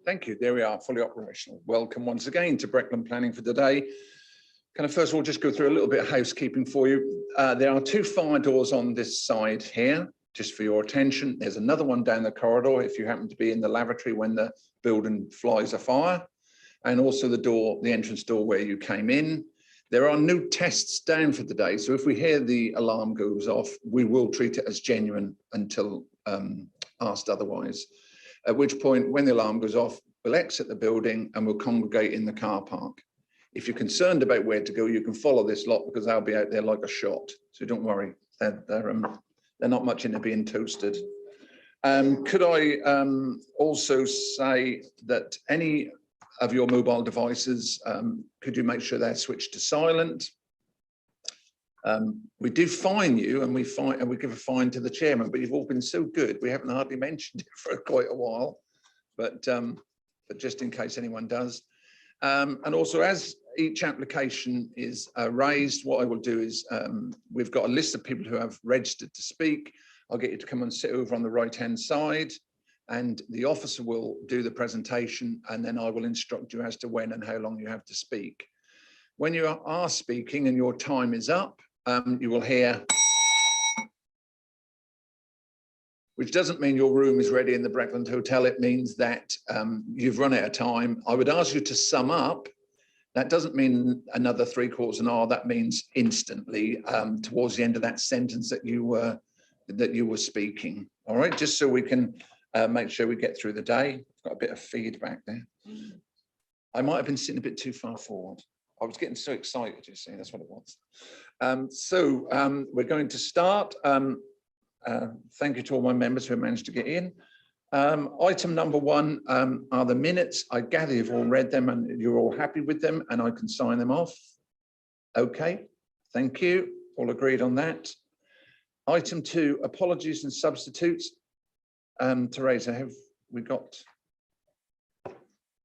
Thank you. There we are, fully operational. Welcome once again to Breckland Planning for today. Can I first of all just go through a little bit of housekeeping for you? There are 2 fire doors on this side here, just for your attention. There's another one down the corridor if you happen to be in the lavatory when the building flies a fire, and also the entrance door where you came in. There are no tests down for today, so if we hear the alarm goes off, we will treat it as genuine until asked otherwise. At which point, when the alarm goes off, we'll exit the building and we'll congregate in the car park. If you're concerned about where to go, you can follow this lot because they'll be out there like a shot. So don't worry, they're not much into being toasted. Could I also say that any of your mobile devices, could you make sure they're switched to silent? We do fine you, and we give a fine to the chairman, but you've all been so good, we haven't hardly mentioned it for quite a while, but just in case anyone does. And also, as each application is raised, what I will do is, we've got a list of people who have registered to speak. I'll get you to come and sit over on the right-hand side, and the officer will do the presentation, and then I will instruct you as to when and how long you have to speak. When you are speaking and your time is up, you will hear, which doesn't mean your room is ready in the Breckland Hotel. It means that you've run out of time. I would ask you to sum up. That doesn't mean another 3/4 an hour. That means instantly towards the end of that sentence that you were speaking. All right, just so we can make sure we get through the day. I've got a bit of feedback there. I might have been sitting a bit too far forward. I was getting so excited, you see, that's what it was. We're going to start. Thank you to all my members who managed to get in. Item number 1 are the minutes. I gather you've all read them and you're all happy with them, and I can sign them off. Okay, thank you. All agreed on that. Item 2, apologies and substitutes. Teresa, have we got?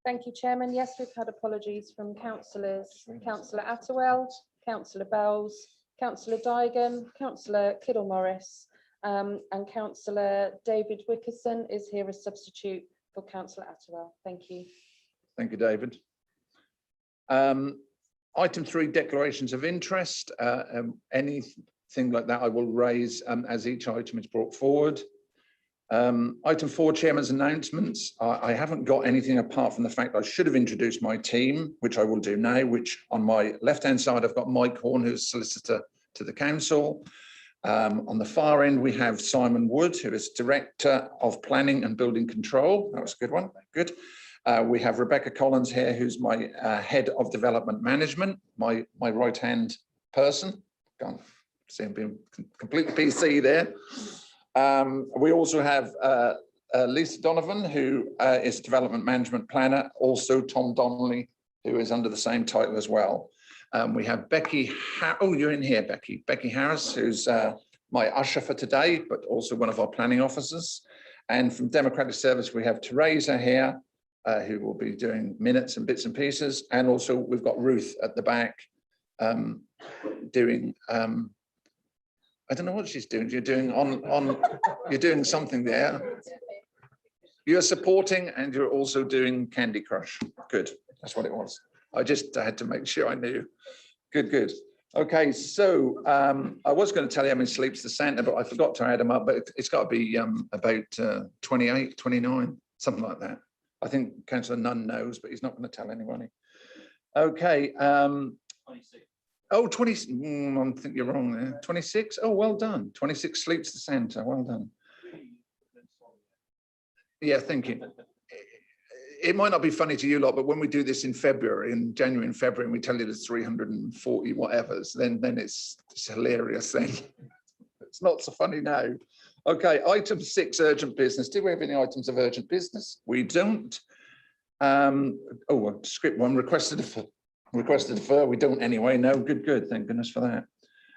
Thank you, Chairman. Yes, we've had apologies from councillors, Councillor Attewell, Councillor Bells, Councillor Digan, Councillor Kiddle-Morris, and Councillor David Wickerson is here as substitute for Councillor Attewell. Thank you. Thank you, David. Item 3, declarations of interest. Anything like that I will raise as each item is brought forward. Item 4, Chairman's announcements. I haven't got anything apart from the fact I should have introduced my team, which I will do now, which on my left-hand side, I've got Mike Horn, who's solicitor to the council. On the far end, we have Simon Wood, who is Director of Planning and Building Control. That was a good one, good. We have Rebecca Collins here, who's my Head of Development Management, my right-hand person. Can't see him being completely PC there. We also have Lisa Donovan, who is Development Management Planner, also Tom Donnelly, who is under the same title as well. We have Becky, you're in here, Becky. Becky Harris, who's my usher for today, but also one of our planning officers. And from Democratic Service, we have Teresa here, who will be doing minutes and bits and pieces. And also we've got Ruth at the back doing, I don't know what she's doing. You're doing you're doing something there. You're supporting and you're also doing Candy Crush. Good, that's what it was. I just had to make sure I knew. Good, good. Okay, so I was going to tell you how many sleeps the Santa, but I forgot to add them up, but it's got to be about 28, 29, something like that. I think Councillor Nunn knows, but he's not going to tell anybody. Okay. 26. Oh, 20, I think you're wrong there. 26, oh, well done. 26 sleeps the Santa, well done. Yeah, thank you. It might not be funny to you lot, but when we do this in February, in January and February, and we tell you there's 340 whatevers, then it's hilarious then. It's not so funny now. Okay, item 6, urgent business. Do we have any items of urgent business? We don't. Script 1, requested to defer. We don't anyway. No, good, good. Thank goodness for that.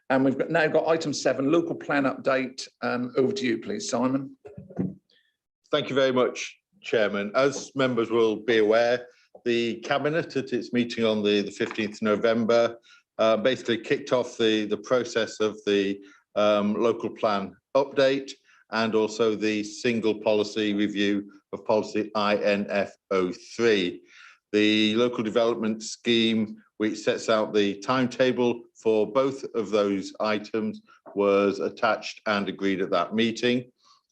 And we've now got item 7, local plan update. Over to you, please, Simon. Thank you very much, Chairman. As members will be aware, the Cabinet at its meeting on the 15th of November basically kicked off the process of the local plan update and also the single policy review of policy INF03. The local development scheme, which sets out the timetable for both of those items, was attached and agreed at that meeting.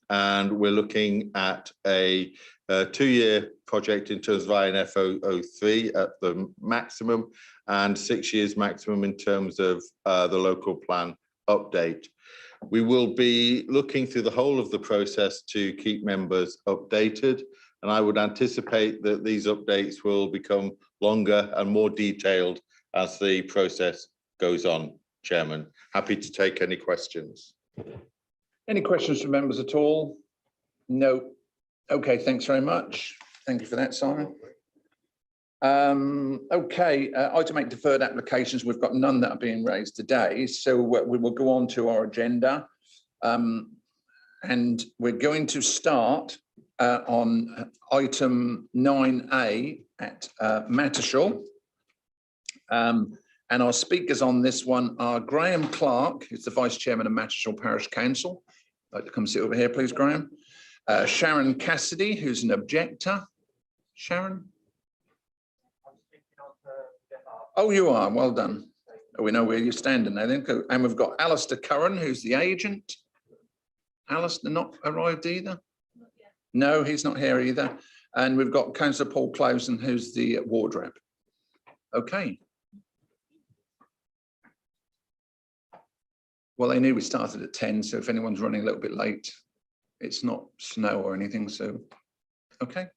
And we're looking at a 2-year project in terms of INF03 at the maximum, and 6 years maximum in terms of the local plan update. We will be looking through the whole of the process to keep members updated, and I would anticipate that these updates will become longer and more detailed as the process goes on. Chairman, happy to take any questions. Any questions from members at all? No. Okay, thanks very much. Thank you for that, Simon. Okay, item 8, deferred applications. We've got none that are being raised today, so we will go on to our agenda. And we're going to start on item 9A at Mattershall. And our speakers on this one are Graham Clark, who's the Vice Chairman of Mattershall Parish Council. I'd like to come sit over here, please, Graham. Sharon Cassidy, who's an objector. Sharon? Oh, you are, well done. Oh, we know where you're standing now then. And we've got Alistair Curran, who's the agent. Alistair not arrived either? No, he's not here either. And we've got Councillor Paul Clausen, who's the ward rep. Okay. Well, they knew we started at 10, so if anyone's running a little bit late, it's not snow or anything, so, okay.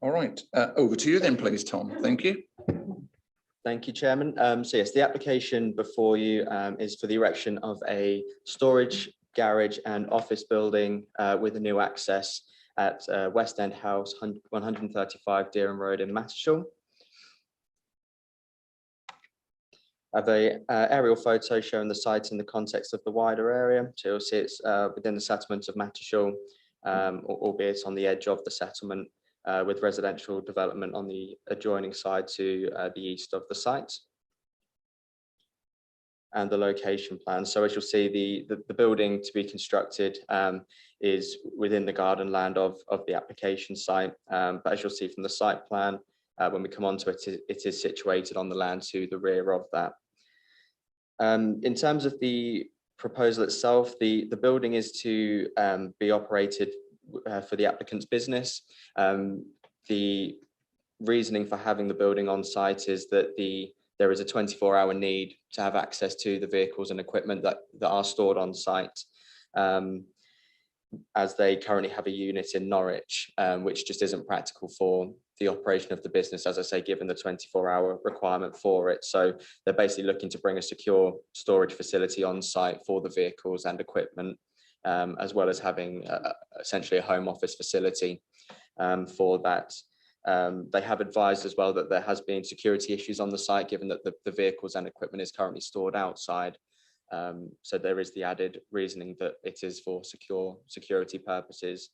All right, over to you then, please, Tom. Thank you. Thank you, Chairman. So yes, the application before you is for the erection of a storage, garage and office building with a new access at West End House, 135 Deerham Road in Mattershall. I have a aerial photo showing the site in the context of the wider area. So you'll see it's within the settlement of Mattershall, albeit on the edge of the settlement, with residential development on the adjoining side to the east of the site. And the location plan. So as you'll see, the building to be constructed is within the garden land of the application site. But as you'll see from the site plan, when we come onto it, it is situated on the land to the rear of that. In terms of the proposal itself, the building is to be operated for the applicant's business. The reasoning for having the building on site is that there is a 24-hour need to have access to the vehicles and equipment that are stored on site, as they currently have a unit in Norwich, which just isn't practical for the operation of the business, as I say, given the 24-hour requirement for it. So they're basically looking to bring a secure storage facility on site for the vehicles and equipment, as well as having essentially a home office facility for that. They have advised as well that there has been security issues on the site, given that the vehicles and equipment is currently stored outside. So there is the added reasoning that it is for security purposes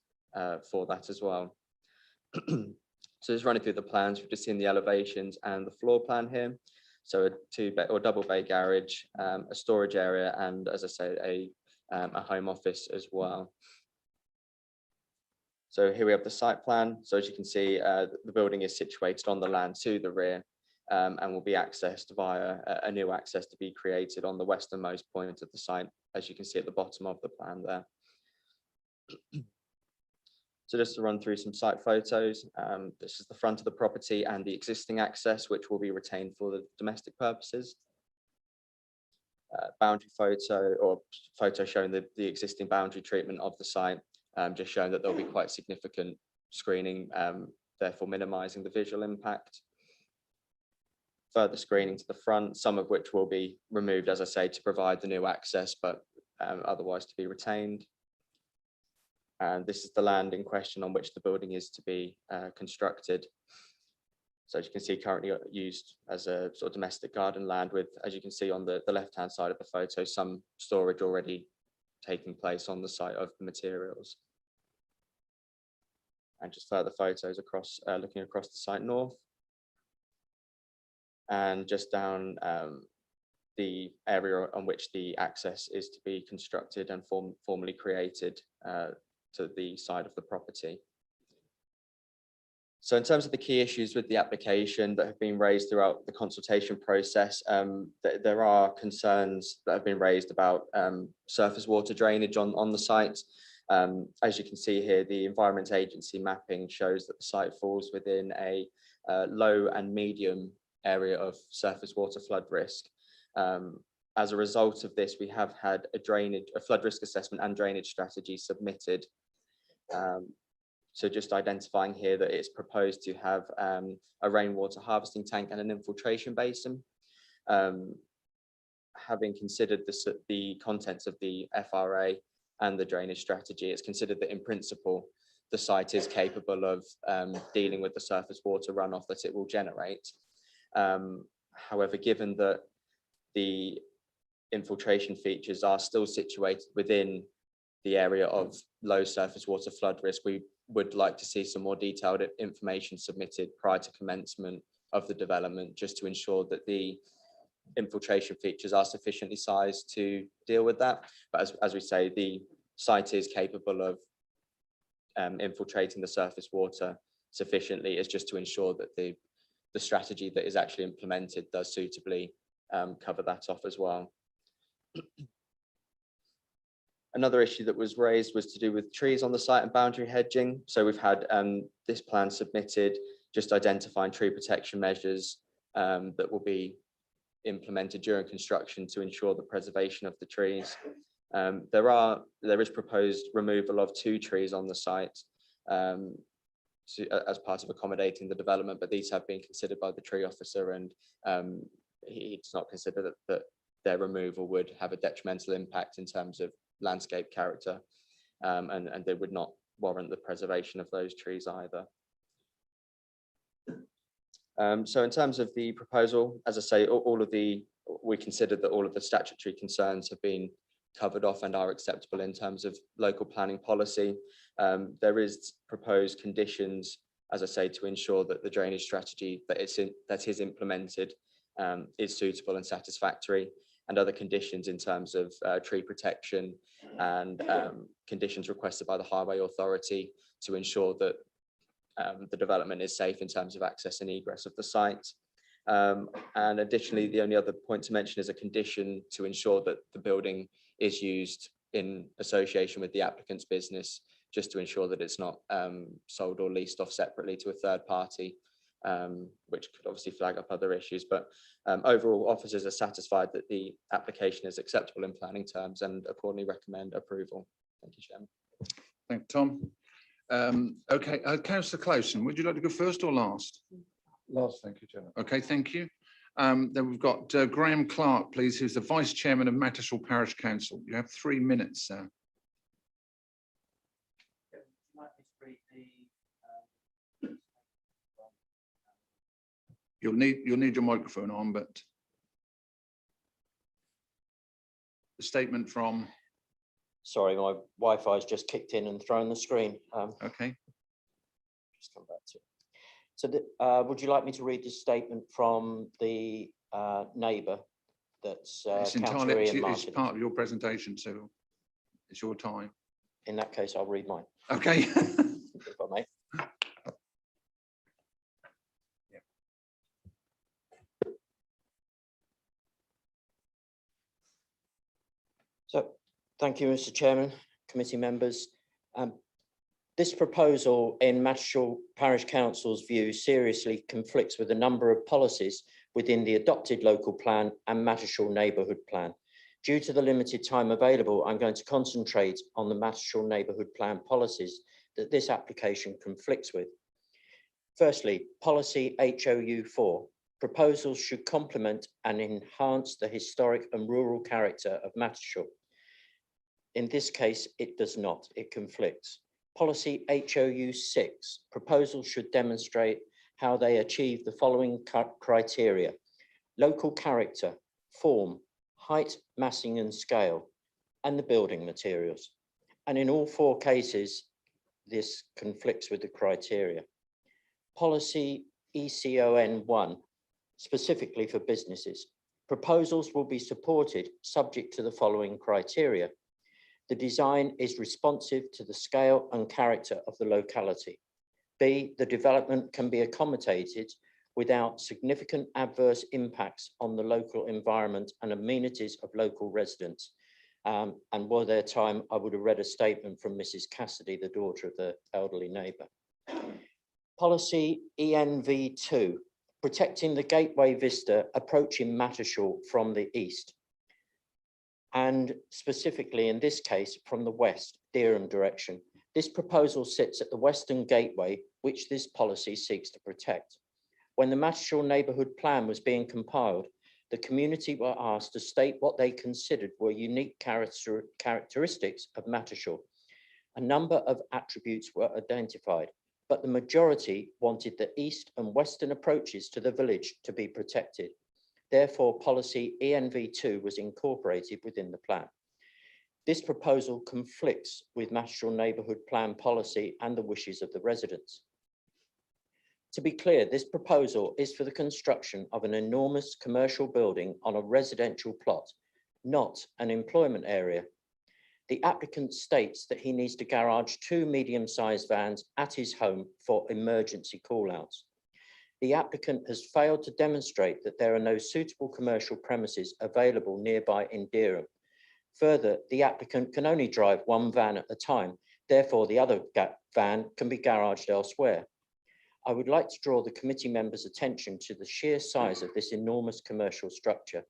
for that as well. So just running through the plans, we've just seen the elevations and the floor plan here. So a 2-bay or double bay garage, a storage area, and as I say, a home office as well. So here we have the site plan. So as you can see, the building is situated on the land to the rear, and will be accessed via a new access to be created on the westernmost point of the site, as you can see at the bottom of the plan there. So just to run through some site photos, this is the front of the property and the existing access, which will be retained for the domestic purposes. Boundary photo, or photo showing the existing boundary treatment of the site, just showing that there'll be quite significant screening, therefore minimizing the visual impact. Further screening to the front, some of which will be removed, as I say, to provide the new access, but otherwise to be retained. And this is the land in question on which the building is to be constructed. So as you can see, currently used as a sort of domestic garden land with, as you can see on the left-hand side of the photo, some storage already taking place on the site of the materials. And just further photos across, looking across the site north. And just down the area on which the access is to be constructed and formally created to the side of the property. So in terms of the key issues with the application that have been raised throughout the consultation process, there are concerns that have been raised about surface water drainage on the site. As you can see here, the Environment Agency mapping shows that the site falls within a low and medium area of surface water flood risk. As a result of this, we have had a flood risk assessment and drainage strategy submitted. So just identifying here that it's proposed to have a rainwater harvesting tank and an infiltration basin. Having considered the contents of the FRA and the drainage strategy, it's considered that in principle, the site is capable of dealing with the surface water runoff that it will generate. However, given that the infiltration features are still situated within the area of low surface water flood risk, we would like to see some more detailed information submitted prior to commencement of the development, just to ensure that the infiltration features are sufficiently sized to deal with that. But as we say, the site is capable of infiltrating the surface water sufficiently, is just to ensure that the strategy that is actually implemented does suitably cover that off as well. Another issue that was raised was to do with trees on the site and boundary hedging. So we've had this plan submitted, just identifying tree protection measures that will be implemented during construction to ensure the preservation of the trees. There is proposed removal of 2 trees on the site as part of accommodating the development, but these have been considered by the tree officer, and he does not consider that their removal would have a detrimental impact in terms of landscape character, and they would not warrant the preservation of those trees either. So in terms of the proposal, as I say, we considered that all of the statutory concerns have been covered off and are acceptable in terms of local planning policy. There is proposed conditions, as I say, to ensure that the drainage strategy that is implemented is suitable and satisfactory, and other conditions in terms of tree protection and conditions requested by the Highway Authority to ensure that the development is safe in terms of access and egress of the site. And additionally, the only other point to mention is a condition to ensure that the building is used in association with the applicant's business, just to ensure that it's not sold or leased off separately to a third party, which could obviously flag up other issues. But overall, officers are satisfied that the application is acceptable in planning terms and accordingly recommend approval. Thank you, Chairman. Thank you, Tom. Okay, Councillor Clowson, would you like to go first or last? Last, thank you, Chairman. Okay, thank you. Then we've got Graham Clark, please, who's the Vice Chairman of Mattershall Parish Council. You have 3 minutes, sir. You'll need your microphone on, but the statement from. Sorry, my Wi-Fi's just kicked in and thrown the screen. Okay. Just come back to it. So, would you like me to read the statement from the neighbour that's It's entirely it's part of your presentation, so it's your time. In that case, I'll read mine. Okay. If I may. So, thank you, Mr. Chairman, committee members. This proposal, in Mattershall Parish Council's view, seriously conflicts with a number of policies within the adopted local plan and Mattershall neighbourhood plan. Due to the limited time available, I'm going to concentrate on the Mattershall neighbourhood plan policies that this application conflicts with. Firstly, policy HOU4. Proposals should complement and enhance the historic and rural character of Mattershall. In this case, it does not, it conflicts. Policy HOU6, proposals should demonstrate how they achieve the following criteria: local character, form, height, massing and scale, and the building materials. And in all 4 cases, this conflicts with the criteria. Policy ECON1, specifically for businesses. Proposals will be supported subject to the following criteria. The design is responsive to the scale and character of the locality. B, the development can be accommodated without significant adverse impacts on the local environment and amenities of local residents. And were there time, I would have read a statement from Mrs. Cassidy, the daughter of the elderly neighbour. Policy ENV2, protecting the gateway vista approaching Mattershall from the east, and specifically in this case from the west, Dereham direction. This proposal sits at the western gateway, which this policy seeks to protect. When the Mattershall neighbourhood plan was being compiled, the community were asked to state what they considered were unique characteristics of Mattershall. A number of attributes were identified, but the majority wanted the east and western approaches to the village to be protected. Therefore, policy ENV2 was incorporated within the plan. This proposal conflicts with Mattershall neighbourhood plan policy and the wishes of the residents. To be clear, this proposal is for the construction of an enormous commercial building on a residential plot, not an employment area. The applicant states that he needs to garage 2 medium-sized vans at his home for emergency call-outs. The applicant has failed to demonstrate that there are no suitable commercial premises available nearby in Dereham. Further, the applicant can only drive 1 van at a time. Therefore, the other van can be garaged elsewhere. I would like to draw the committee members' attention to the sheer size of this enormous commercial structure.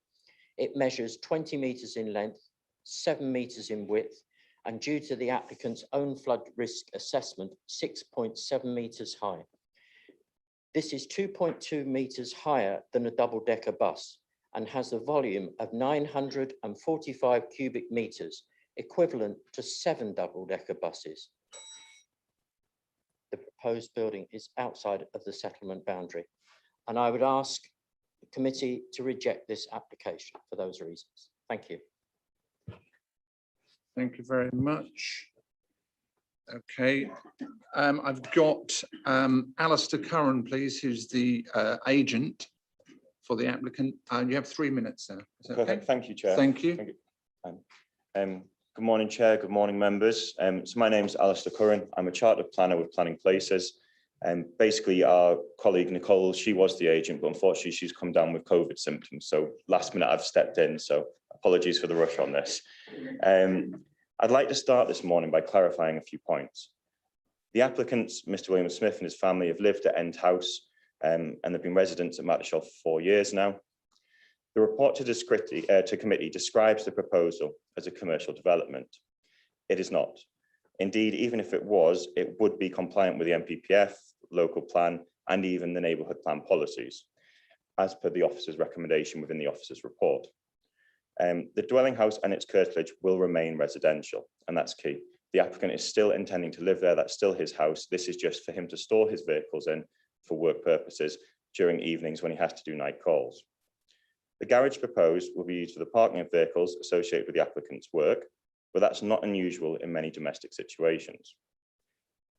It measures 20 metres in length, 7 metres in width, and due to the applicant's own flood risk assessment, 6.7 metres high. This is 2.2 metres higher than a double-decker bus and has a volume of 945 cubic metres, equivalent to 7 double-decker buses. The proposed building is outside of the settlement boundary, and I would ask the committee to reject this application for those reasons. Thank you. Thank you very much. Okay, I've got Alistair Curran, please, who's the agent for the applicant. You have 3 minutes now. Is that Perfect. okay? Thank you, Chair. Thank you. Thank you. Good morning, Chair. Good morning, members. So my name's Alistair Curran. I'm a chartered planner with Planning Places. Basically, our colleague Nicole, she was the agent, but unfortunately, she's come down with COVID symptoms. So last minute, I've stepped in. So apologies for the rush on this. I'd like to start this morning by clarifying a few points. The applicants, Mr. William Smith and his family, have lived at End House and they've been residents at Mattershall for 4 years now. The report to committee describes the proposal as a commercial development. It is not. Indeed, even if it was, it would be compliant with the NPPF, local plan, and even the neighbourhood plan policies, as per the officer's recommendation within the officer's report. The dwelling house and its curtilage will remain residential, and that's key. The applicant is still intending to live there. That's still his house. This is just for him to store his vehicles in for work purposes during evenings when he has to do night calls. The garage proposed will be used for the parking of vehicles associated with the applicant's work, but that's not unusual in many domestic situations.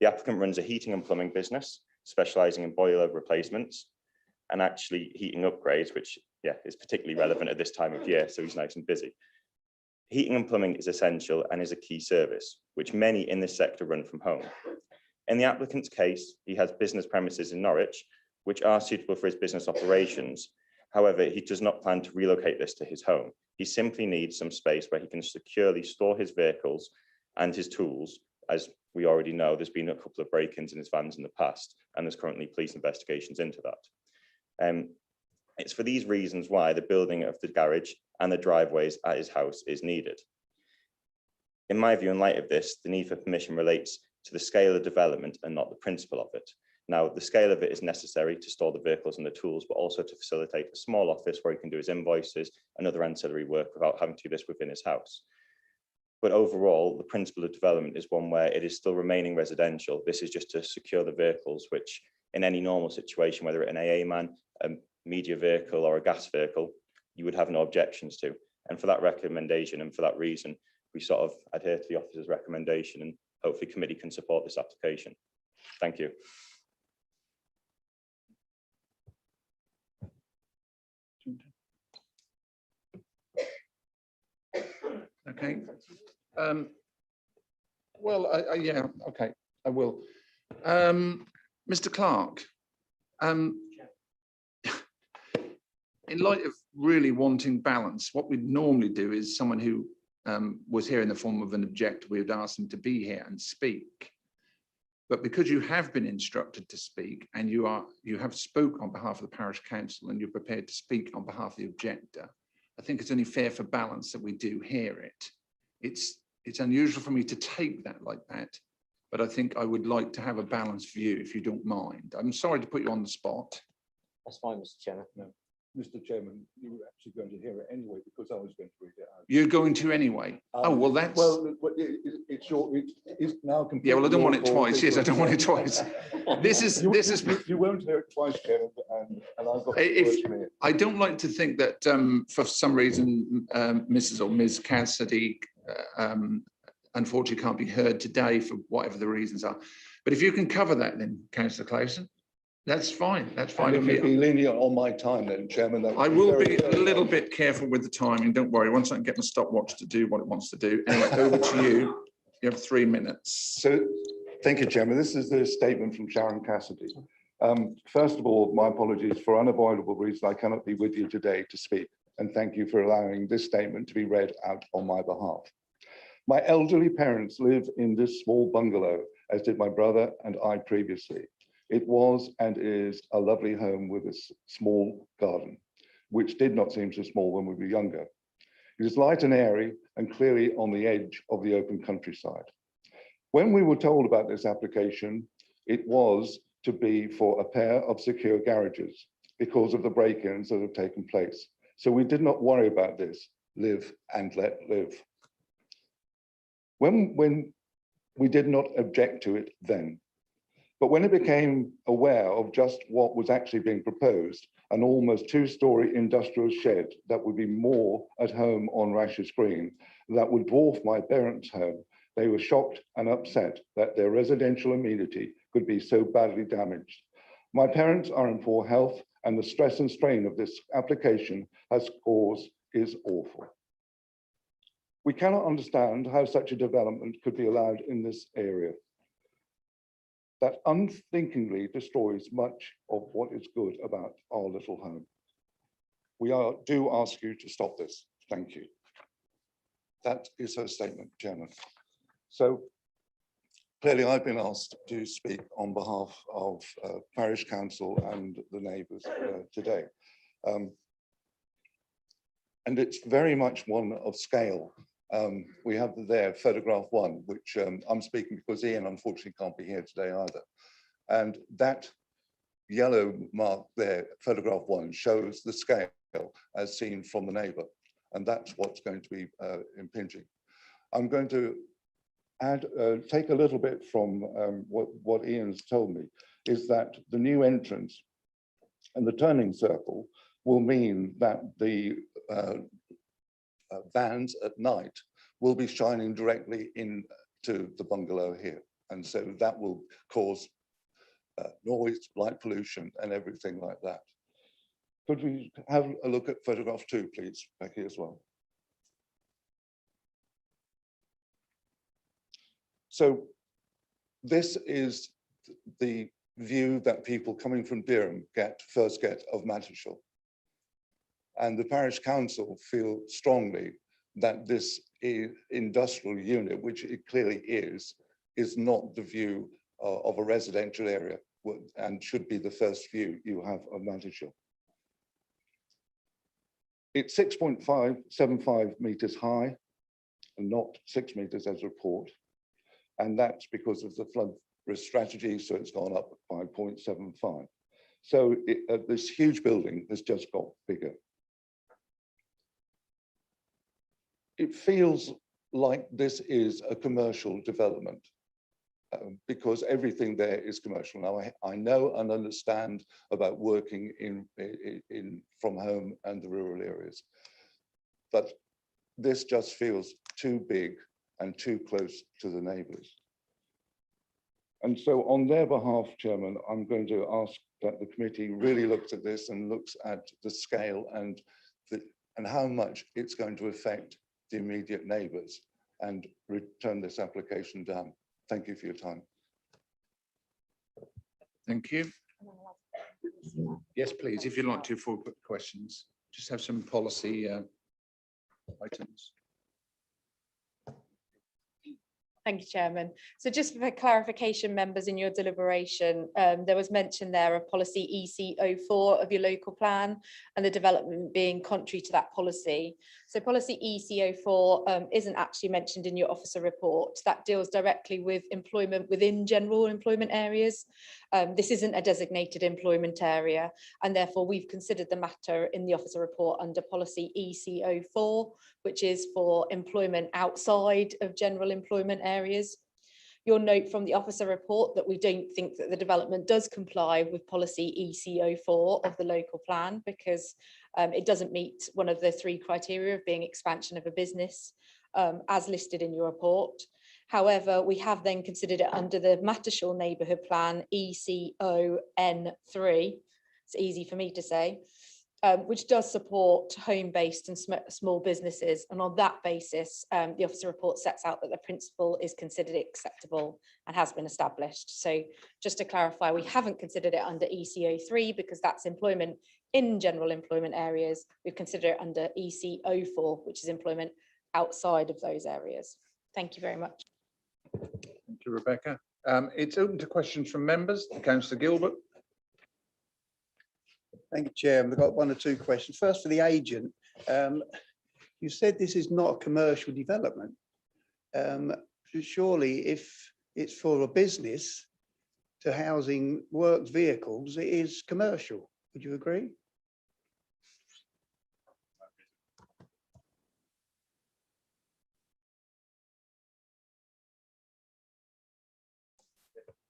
The applicant runs a heating and plumbing business, specialising in boiler replacements and actually heating upgrades, which is particularly relevant at this time of year, so he's nice and busy. Heating and plumbing is essential and is a key service, which many in this sector run from home. In the applicant's case, he has business premises in Norwich, which are suitable for his business operations. However, he does not plan to relocate this to his home. He simply needs some space where he can securely store his vehicles and his tools. As we already know, there's been a couple of break-ins in his vans in the past, and there's currently police investigations into that. It's for these reasons why the building of the garage and the driveways at his house is needed. In my view, in light of this, the need for permission relates to the scale of development and not the principle of it. Now, the scale of it is necessary to store the vehicles and the tools, but also to facilitate a small office where he can do his invoices and other ancillary work without having to do this within his house. But overall, the principle of development is one where it is still remaining residential. This is just to secure the vehicles, which in any normal situation, whether it's an AA man, a media vehicle or a gas vehicle, you would have no objections to. And for that recommendation and for that reason, we sort of adhere to the officer's recommendation, and hopefully committee can support this application. Thank you. Okay. Well, yeah, okay, I will. Mr. Clark, in light of really wanting balance, what we'd normally do is someone who was here in the form of an objector, we would ask them to be here and speak. But because you have been instructed to speak and you have spoke on behalf of the parish council and you're prepared to speak on behalf of the objector, I think it's only fair for balance that we do hear it. It's unusual for me to take that like that, but I think I would like to have a balanced view if you don't mind. I'm sorry to put you on the spot. That's fine, Mr. Chairman. No, Mr. Chairman, you were actually going to hear it anyway because I was going to read it out. You're going to anyway. Oh, well, that's. Well, it's now completely. Yeah, well, I don't want it your fault. twice. Yes, I don't want it twice. This is. You won't hear it twice, Chairman, and I've got. If- the words from it. I don't like to think that for some reason, Mrs. or Ms. Cassidy unfortunately can't be heard today for whatever the reasons are. But if you can cover that then, Councillor Clayson, that's fine. That's fine. And if you be lenient on my time then, Chairman. that would I will very, be a very little nice. bit careful with the timing. Don't worry. Once I can get my stopwatch to do what it wants to do. Anyway, over to you. You have 3 minutes. So, thank you, Chairman. This is the statement from Sharon Cassidy. First of all, my apologies for unavoidable reasons. I cannot be with you today to speak, and thank you for allowing this statement to be read out on my behalf. My elderly parents live in this small bungalow, as did my brother and I previously. It was and is a lovely home with a small garden, which did not seem so small when we were younger. It is light and airy and clearly on the edge of the open countryside. When we were told about this application, it was to be for a pair of secure garages because of the break-ins that have taken place. So we did not worry about this, live and let live. When we did not object to it then, but when it became aware of just what was actually being proposed, an almost 2-story industrial shed that would be more at home on Rashers Green, that would dwarf my parents' home, they were shocked and upset that their residential amenity could be so badly damaged. My parents are in poor health and the stress and strain of this application has caused is awful. We cannot understand how such a development could be allowed in this area. That unthinkingly destroys much of what is good about our little home. We do ask you to stop this. Thank you. That is her statement, Chairman. So clearly I've been asked to speak on behalf of Parish Council and the neighbours today. And it's very much one of scale. We have there photograph 1, which I'm speaking because Ian unfortunately can't be here today either. And that yellow mark there, photograph 1, shows the scale as seen from the neighbour. And that's what's going to be impinging. I'm going to take a little bit from what Ian's told me, is that the new entrance and the turning circle will mean that the vans at night will be shining directly into the bungalow here. And so that will cause noise, light pollution and everything like that. Could we have a look at photograph 2, please, Becky, as well? So this is the view that people coming from Durham first get of Mattershall. And the parish council feel strongly that this industrial unit, which it clearly is not the view of a residential area and should be the first view you have of Mattershall. It's 6.575 meters high and not 6 meters as report. And that's because of the flood risk strategy, so it's gone up by 0.75. So this huge building has just got bigger. It feels like this is a commercial development because everything there is commercial. Now, I know and understand about working from home and the rural areas, but this just feels too big and too close to the neighbours. And so on their behalf, Chairman, I'm going to ask that the committee really looks at this and looks at the scale and how much it's going to affect the immediate neighbours and return this application down. Thank you for your time. Thank you. Yes, please, if you'd like to, for questions, just have some policy items. Thank you, Chairman. So just for clarification, members, in your deliberation, there was mention there of policy EC04 of your local plan and the development being contrary to that policy. So policy EC04 isn't actually mentioned in your officer report. That deals directly with employment within general employment areas. This isn't a designated employment area, and therefore we've considered the matter in the officer report under policy EC04, which is for employment outside of general employment areas. You'll note from the officer report that we don't think that the development does comply with policy EC04 of the local plan because it doesn't meet one of the 3 criteria of being expansion of a business as listed in your report. However, we have then considered it under the Mattershall Neighbourhood Plan ECON3, it's easy for me to say, which does support home-based and small businesses. And on that basis, the officer report sets out that the principle is considered acceptable and has been established. So just to clarify, we haven't considered it under ECO3 because that's employment in general employment areas. We've considered it under ECO4, which is employment outside of those areas. Thank you very much. Thank you, Rebecca. It's open to questions from members. Councillor Gilbert. Thank you, Chair. I've got 1 or 2 questions. First, for the agent, you said this is not a commercial development. Surely, if it's for a business to housing works vehicles, it is commercial. Would you agree?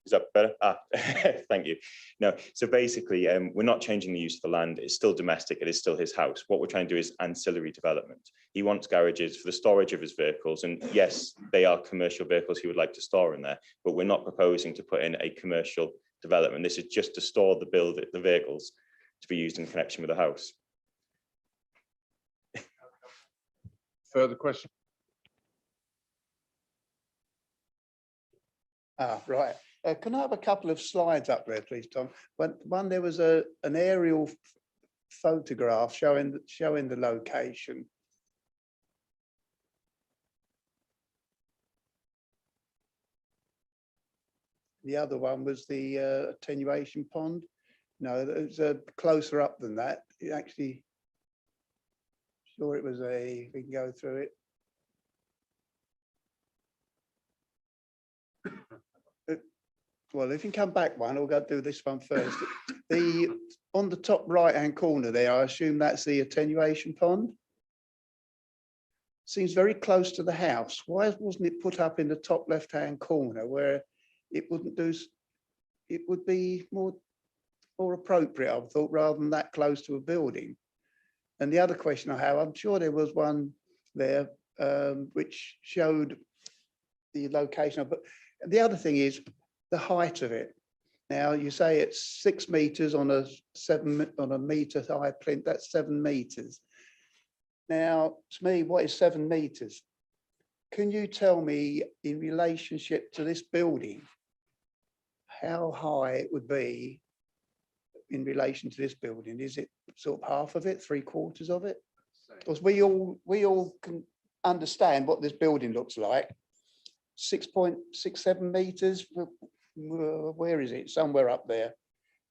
Is that better? Thank you. No, so basically, we're not changing the use of the land. It's still domestic. It is still his house. What we're trying to do is ancillary development. He wants garages for the storage of his vehicles. And yes, they are commercial vehicles he would like to store in there, but we're not proposing to put in a commercial development. This is just to store the vehicles to be used in connection with the house. Further question? Right. Can I have a couple of slides up there, please, Tom? One, there was an aerial photograph showing the location. The other one was the attenuation pond. No, it's closer up than that. It actually, sure it was we can go through it. Well, if you can come back one, I'll go do this one first. On the top right-hand corner there, I assume that's the attenuation pond. Seems very close to the house. Why wasn't it put up in the top left-hand corner where it wouldn't do? It would be more appropriate, I thought, rather than that close to a building. And the other question I have, I'm sure there was one there which showed the location of, but the other thing is the height of it. Now you say it's 6 meters on a meter high plinth, that's 7 meters. Now, to me, what is 7 meters? Can you tell me in relationship to this building, how high it would be in relation to this building? Is it sort of half of it, 3/4 of it? Because we all can understand what this building looks like. 6.67 meters. Where is it? Somewhere up there.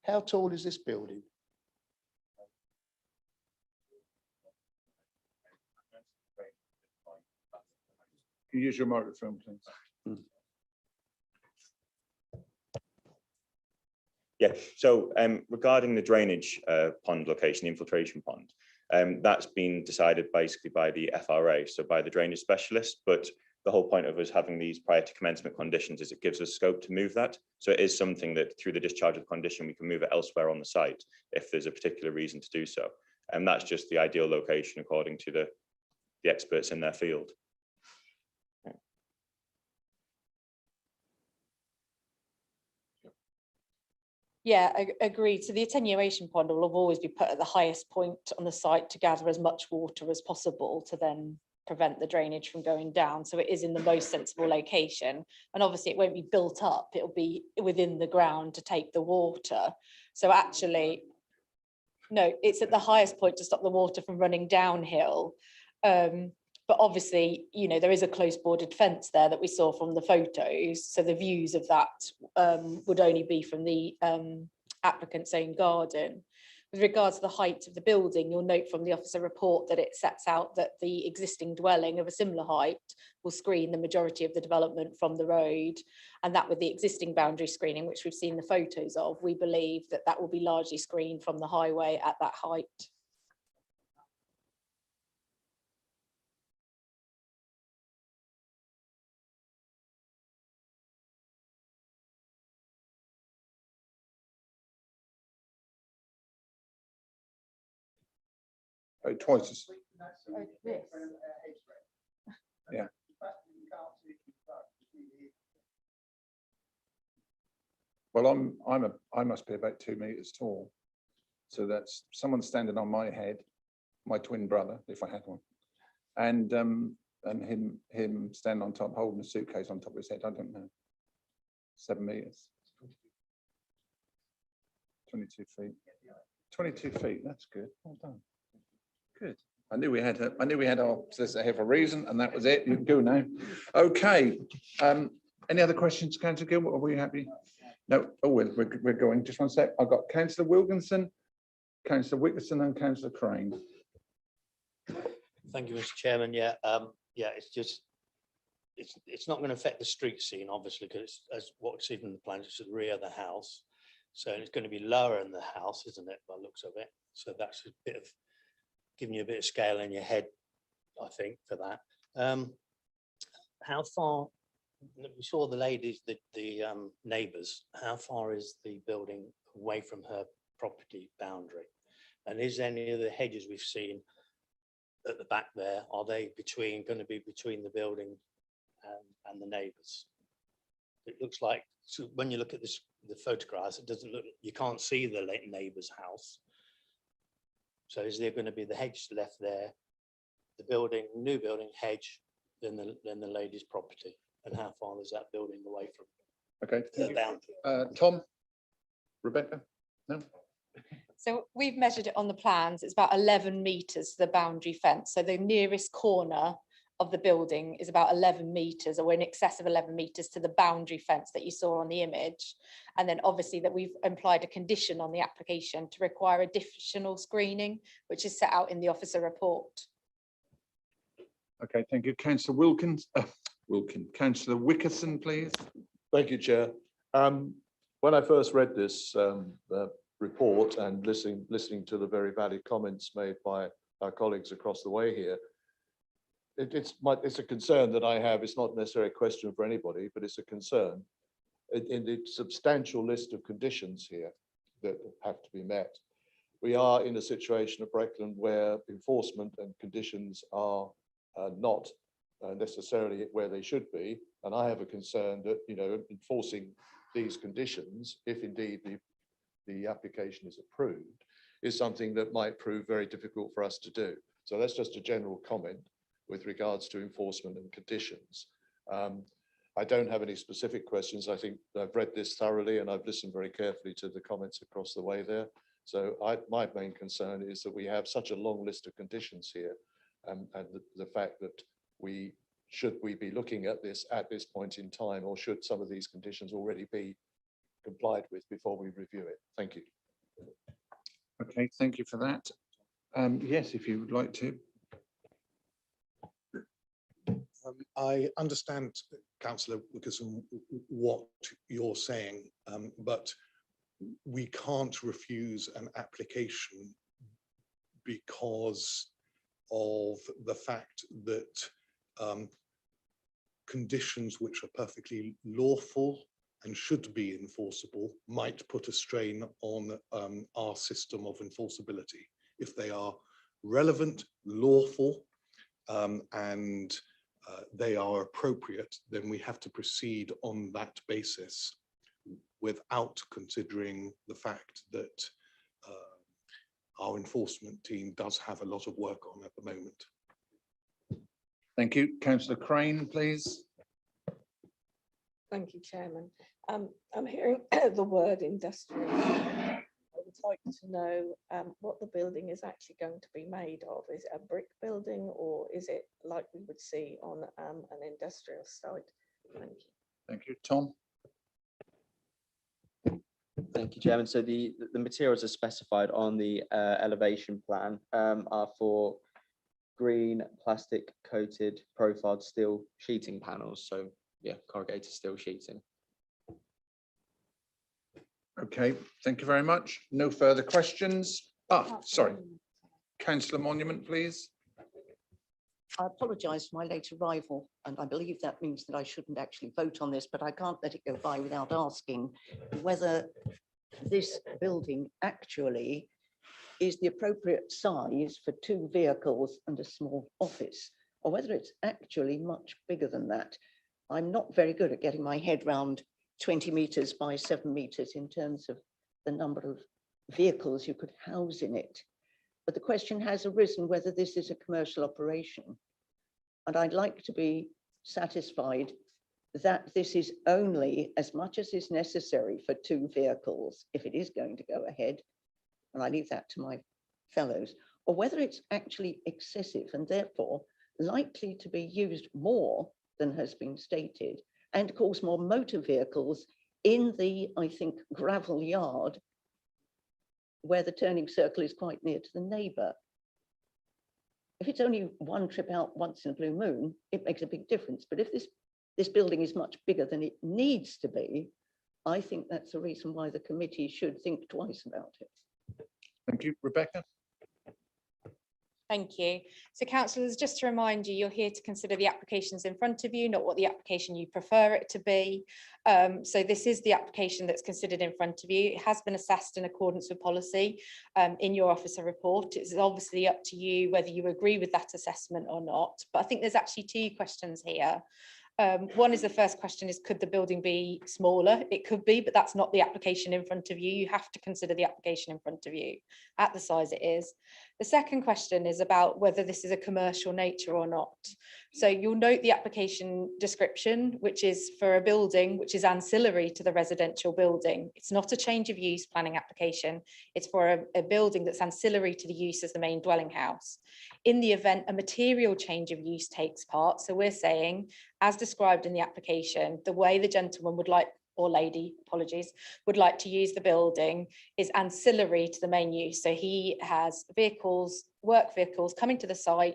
How tall is this building? Can you use your microphone, please? Yeah, so regarding the drainage pond location, infiltration pond, that's been decided basically by the FRA, so by the drainage specialist, but the whole point of us having these prior to commencement conditions is it gives us scope to move that. So it is something that through the discharge of condition, we can move it elsewhere on the site if there's a particular reason to do so. And that's just the ideal location according to the experts in their field. Yeah, agreed. So the attenuation pond will always be put at the highest point on the site to gather as much water as possible to then prevent the drainage from going down. So it is in the most sensible location. And obviously it won't be built up, it'll be within the ground to take the water. So actually, no, it's at the highest point to stop the water from running downhill. But obviously, you know, there is a close bordered fence there that we saw from the photos. So the views of that would only be from the applicant's own garden. With regards to the height of the building, you'll note from the officer report that it sets out that the existing dwelling of a similar height will screen the majority of the development from the road. And that with the existing boundary screening, which we've seen the photos of, we believe that that will be largely screened from the highway at that height. Oh, twice. Yeah. Well, I must be about 2 meters tall. So that's someone standing on my head, my twin brother, if I had one, and him standing on top, holding a suitcase on top of his head. I don't know. 7 meters. 22 feet. 22 feet. That's good. Well done. Good. I knew we had our solicitor here for a reason, and that was it. You can go now. Okay. Any other questions, Councillor Gilbert? Are we happy? No. Oh, we're going. Just one sec. I've got Councillor Wilkinson, Councillor Wickerson, and Councillor Crane. Thank you, Mr. Chairman. Yeah, it's just it's not going to affect the street scene, obviously, because as what's seen in the plans, it's at the rear of the house, so it's going to be lower in the house, isn't it? By the looks of it. So that's a bit of giving you a bit of scale in your head, I think, for that. How far? We saw the ladies, the neighbours. How far is the building away from her property boundary? And is any of the hedges we've seen at the back there, are they going to be between the building and the neighbours? It looks like, so when you look at the photographs, it doesn't look, you can't see the neighbour's house. So is there going to be the hedge left there, the building, new building, hedge, then the lady's property? And how far is that building away from the boundary? Tom, Rebecca, no? So we've measured it on the plans. It's about 11 metres to the boundary fence. So the nearest corner of the building is about 11 metres, or in excess of 11 metres to the boundary fence that you saw on the image. And then obviously that we've implied a condition on the application to require additional screening, which is set out in the officer report. Okay, thank you. Councillor Councillor Wickerson, please. Thank you, Chair. When I first read this report and listening to the very valid comments made by our colleagues across the way here, it's a concern that I have. It's not necessarily a question for anybody, but it's a concern in the substantial list of conditions here that have to be met. We are in a situation at Breckland where enforcement and conditions are not necessarily where they should be, and I have a concern that, you know, enforcing these conditions, if indeed the application is approved, is something that might prove very difficult for us to do. So that's just a general comment with regards to enforcement and conditions. I don't have any specific questions. I think I've read this thoroughly and I've listened very carefully to the comments across the way there. So my main concern is that we have such a long list of conditions here, and the fact that should we be looking at this point in time, or should some of these conditions already be complied with before we review it? Thank you. Okay, thank you for that. Yes, if you would like to. I understand, Councillor Wickerson, what you're saying, but we can't refuse an application because of the fact that conditions which are perfectly lawful and should be enforceable might put a strain on our system of enforceability. If they are relevant, lawful, and they are appropriate, then we have to proceed on that basis without considering the fact that our enforcement team does have a lot of work on at the moment. Thank you. Councillor Crane, please. Thank you, Chairman. I'm hearing the word industrial. I would like to know what the building is actually going to be made of. Is it a brick building or is it like we would see on an industrial site? Thank you. Thank you. Tom? Thank you, Chairman. So the materials are specified on the elevation plan are for green plastic coated profiled steel sheeting panels. So yeah, corrugated steel sheeting. Okay, thank you very much. No further questions. Sorry. Councillor Monument, please. I apologise for my late arrival, and I believe that means that I shouldn't actually vote on this, but I can't let it go by without asking whether this building actually is the appropriate size for 2 vehicles and a small office, or whether it's actually much bigger than that. I'm not very good at getting my head round 20 metres by 7 metres in terms of the number of vehicles you could house in it. But the question has arisen whether this is a commercial operation. And I'd like to be satisfied that this is only as much as is necessary for 2 vehicles, if it is going to go ahead, and I leave that to my fellows, or whether it's actually excessive and therefore likely to be used more than has been stated and cause more motor vehicles in the, I think, gravel yard where the turning circle is quite near to the neighbour. If it's only one trip out once in a blue moon, it makes a big difference. But if this building is much bigger than it needs to be, I think that's the reason why the committee should think twice about it. Thank you. Rebecca? Thank you. So councillors, just to remind you, you're here to consider the applications in front of you, not what the application you prefer it to be. So this is the application that's considered in front of you. It has been assessed in accordance with policy in your officer report. It's obviously up to you whether you agree with that assessment or not. But I think there's actually 2 questions here. One is the first question is, could the building be smaller? It could be, but that's not the application in front of you. You have to consider the application in front of you at the size it is. The second question is about whether this is a commercial nature or not. So you'll note the application description, which is for a building which is ancillary to the residential building. It's not a change of use planning application. It's for a building that's ancillary to the use as the main dwelling house. In the event a material change of use takes part, so we're saying, as described in the application, the way the gentleman would like, or lady, apologies, would like to use the building is ancillary to the main use. So he has vehicles, work vehicles coming to the site,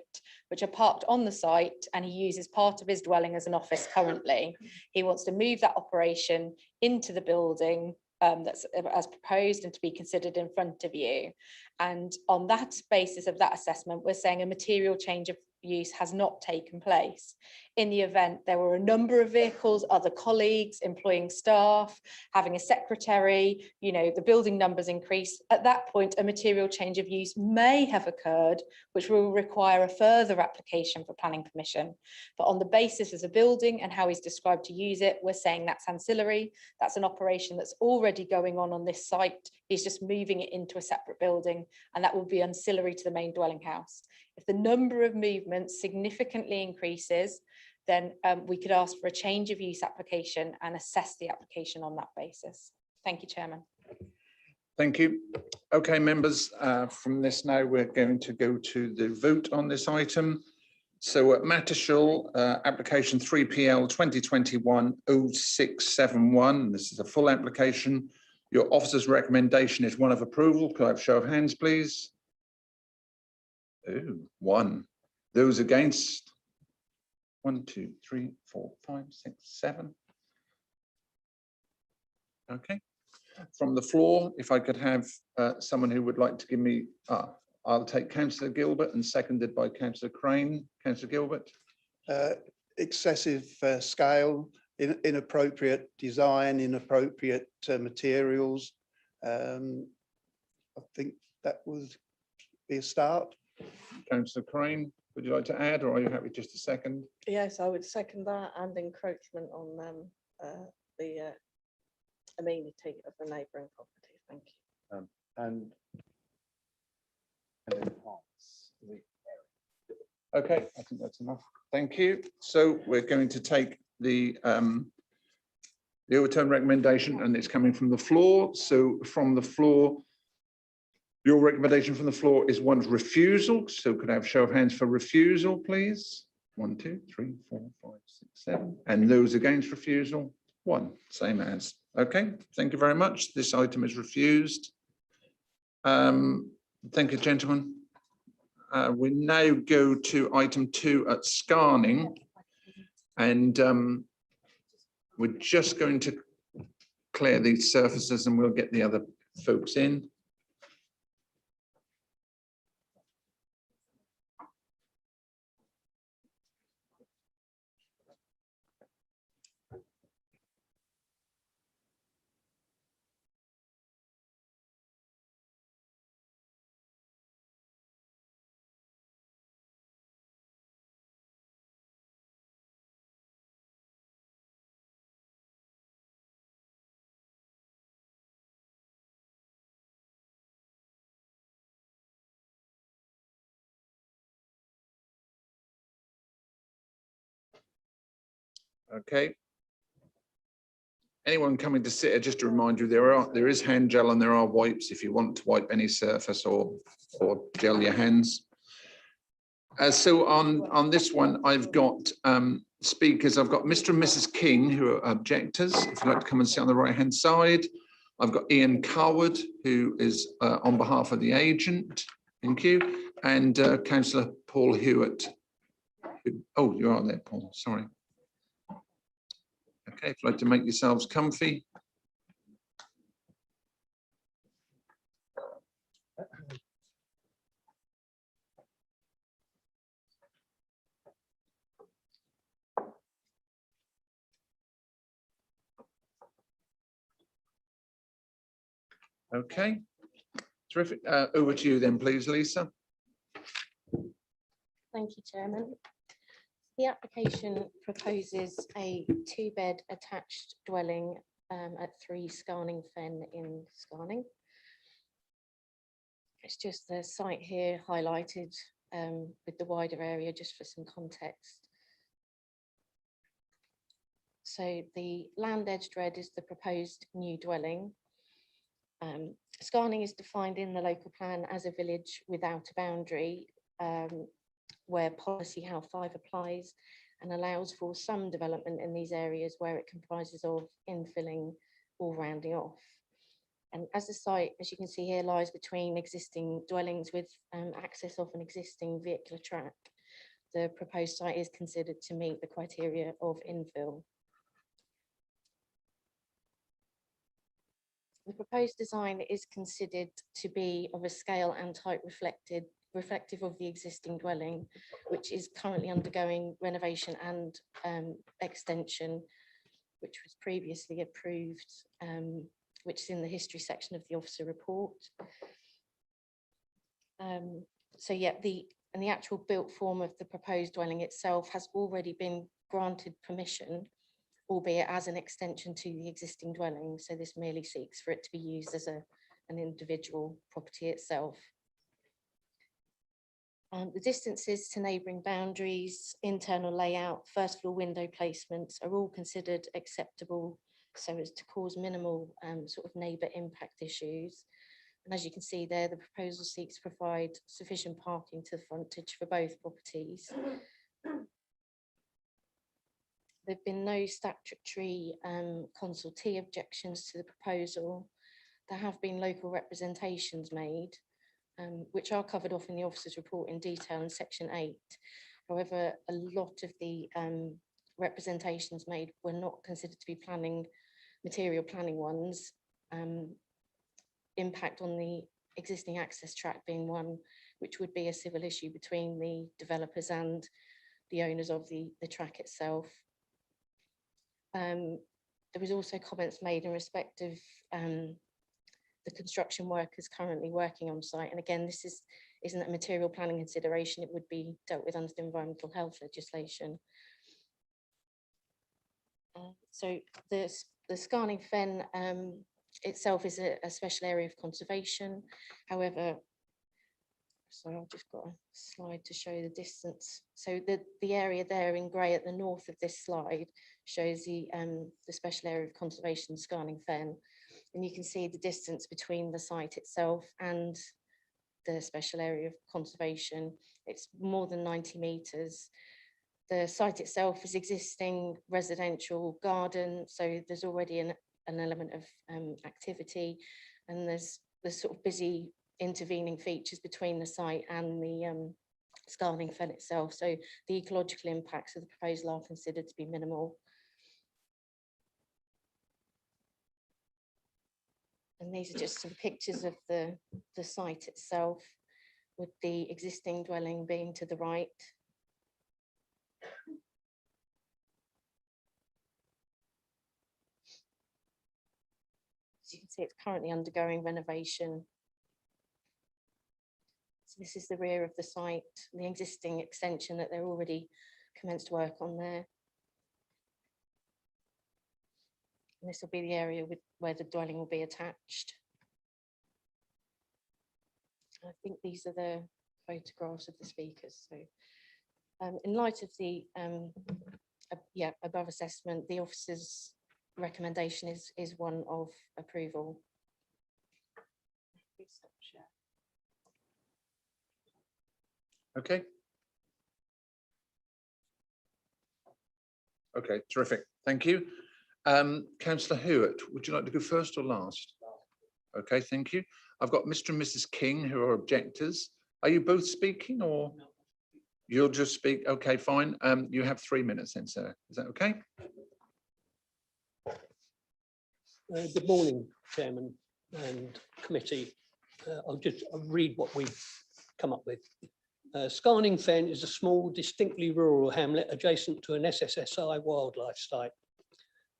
which are parked on the site, and he uses part of his dwelling as an office currently. He wants to move that operation into the building that's as proposed and to be considered in front of you. And on that basis of that assessment, we're saying a material change of use has not taken place. In the event there were a number of vehicles, other colleagues, employing staff, having a secretary, you know, the building numbers increase, at that point a material change of use may have occurred, which will require a further application for planning permission. But on the basis of the building and how he's described to use it, we're saying that's ancillary. That's an operation that's already going on this site. He's just moving it into a separate building, and that will be ancillary to the main dwelling house. If the number of movements significantly increases, then we could ask for a change of use application and assess the application on that basis. Thank you, Chairman. Thank you. Okay, members, from this now we're going to go to the vote on this item. So at Mattershall, application 3PL 2021-0671, this is a full application. Your officer's recommendation is one of approval. Could I have a show of hands, please? Ooh, 1. Those against? 1, 2, 3, 4, 5, 6, 7. Okay. From the floor, if I could have someone who would like to give me, I'll take Councillor Gilbert and seconded by Councillor Crane. Councillor Gilbert. Excessive scale, inappropriate design, inappropriate materials. I think that would be a start. Councillor Crane, would you like to add, or are you happy just a second? Yes, I would second that, and encroachment on the amenity of the neighbouring property. Thank you. And enhance the area. Okay, I think that's enough. Thank you. So we're going to take the overturn recommendation, and it's coming from the floor. So from the floor, your recommendation from the floor is one's refusal. So could I have show of hands for refusal, please? 1, 2, 3, 4, 5, 6, 7. And those against refusal? 1, same as. Okay, thank you very much. This item is refused. Thank you, gentlemen. We now go to item 2 at Scarning. And we're just going to clear these surfaces and we'll get the other folks in. Okay. Anyone coming to sit here, just to remind you, there is hand gel and there are wipes if you want to wipe any surface or gel your hands. So on this one, I've got speakers. I've got Mr. and Mrs. King, who are objectors. If you'd like to come and sit on the right-hand side. I've got Ian Carwood, who is on behalf of the agent. Thank you. And Councillor Paul Hewitt. Oh, you are there, Paul. Sorry. Okay, if you'd like to make yourselves comfy. Okay, terrific. Over to you then, please, Lisa. Thank you, Chairman. The application proposes a 2-bed attached dwelling at 3 Scarning Fen in Scarning. It's just the site here highlighted with the wider area, just for some context. So the land edged red is the proposed new dwelling. Scarning is defined in the local plan as a village without a boundary, where policy House 5 applies and allows for some development in these areas where it comprises of infilling or rounding off. And as the site, as you can see here, lies between existing dwellings with access off an existing vehicular track, the proposed site is considered to meet the criteria of infill. The proposed design is considered to be of a scale and type reflective of the existing dwelling, which is currently undergoing renovation and extension, which was previously approved, which is in the history section of the officer report. So yeah, the actual built form of the proposed dwelling itself has already been granted permission, albeit as an extension to the existing dwelling. So this merely seeks for it to be used as an individual property itself. The distances to neighbouring boundaries, internal layout, first floor window placements are all considered acceptable so as to cause minimal sort of neighbour impact issues. And as you can see there, the proposal seeks to provide sufficient parking to the frontage for both properties. There have been no statutory consultee objections to the proposal. There have been local representations made, which are covered off in the officer's report in detail in section 8. However, a lot of the representations made were not considered to be material planning ones. Impact on the existing access track being one, which would be a civil issue between the developers and the owners of the track itself. There was also comments made in respect of the construction workers currently working on site. And again, this isn't a material planning consideration. It would be dealt with under the environmental health legislation. So the Scarning Fen itself is a special area of conservation. However, So I've just got a slide to show the distance. So the area there in grey at the north of this slide shows the special area of conservation Scarning Fen. And you can see the distance between the site itself and the special area of conservation. It's more than 90 metres. The site itself is existing residential garden, so there's already an element of activity, and there's sort of busy intervening features between the site and the Scarning Fen itself. So the ecological impacts of the proposal are considered to be minimal. And these are just some pictures of the site itself, with the existing dwelling being to the right. As you can see, it's currently undergoing renovation. So this is the rear of the site, the existing extension that they're already commenced work on there. And this will be the area where the dwelling will be attached. I think these are the photographs of the speakers. So in light of the above assessment, the officer's recommendation is one of approval. Okay. Okay, terrific. Thank you. Councillor Hewitt, would you like to go first or last? Okay, thank you. I've got Mr. and Mrs. King who are objectors. Are you both speaking or? You'll just speak. Okay, fine. You have 3 minutes then, sir. Is that okay? Good morning, Chairman and committee. I'll read what we've come up with. Scarning Fen is a small, distinctly rural hamlet adjacent to an SSSI wildlife site.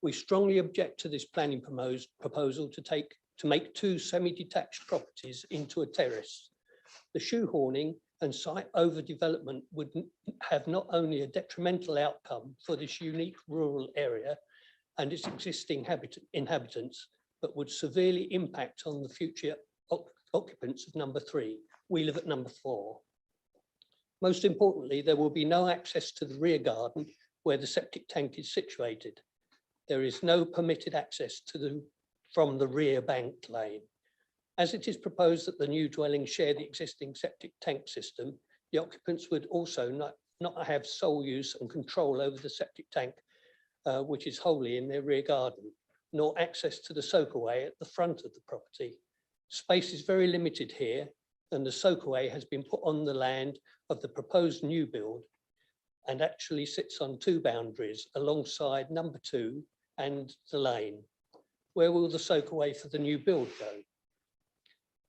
We strongly object to this planning proposal to make 2 semi-detached properties into a terrace. The shoehorning and site overdevelopment would have not only a detrimental outcome for this unique rural area and its existing inhabitants, but would severely impact on the future occupants of number 3. We live at number 4. Most importantly, there will be no access to the rear garden where the septic tank is situated. There is no permitted access from the rear banked lane. As it is proposed that the new dwelling share the existing septic tank system, the occupants would also not have sole use and control over the septic tank, which is wholly in their rear garden, nor access to the soakaway at the front of the property. Space is very limited here, and the soakaway has been put on the land of the proposed new build and actually sits on 2 boundaries alongside number 2 and the lane. Where will the soakaway for the new build go?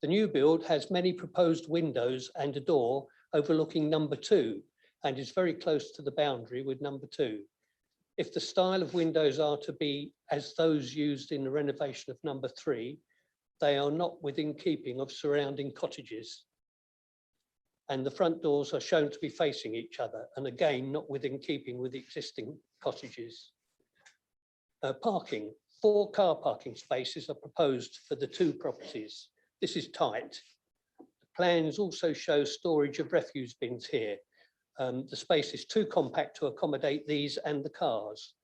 The new build has many proposed windows and a door overlooking number 2 and is very close to the boundary with number 2. If the style of windows are to be as those used in the renovation of number 3, they are not within keeping of surrounding cottages. And the front doors are shown to be facing each other, and again, not within keeping with the existing cottages. Parking. 4 car parking spaces are proposed for the 2 properties. This is tight. The plans also show storage of refuse bins here. The space is too compact to accommodate these and the cars.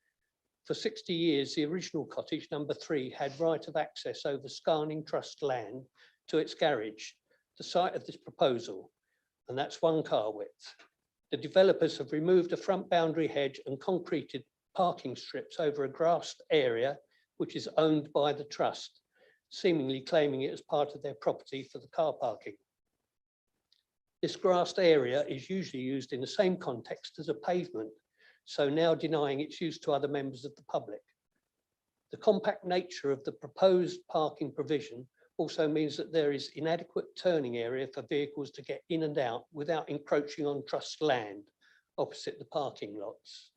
For 60 years, the original cottage, number 3, had right of access over Scarning Trust land to its garage, the site of this proposal, and that's 1 car width. The developers have removed a front boundary hedge and concreted parking strips over a grassed area, which is owned by the trust, seemingly claiming it as part of their property for the car parking. This grassed area is usually used in the same context as a pavement, so now denying its use to other members of the public. The compact nature of the proposed parking provision also means that there is inadequate turning area for vehicles to get in and out without encroaching on trust land opposite the parking lots.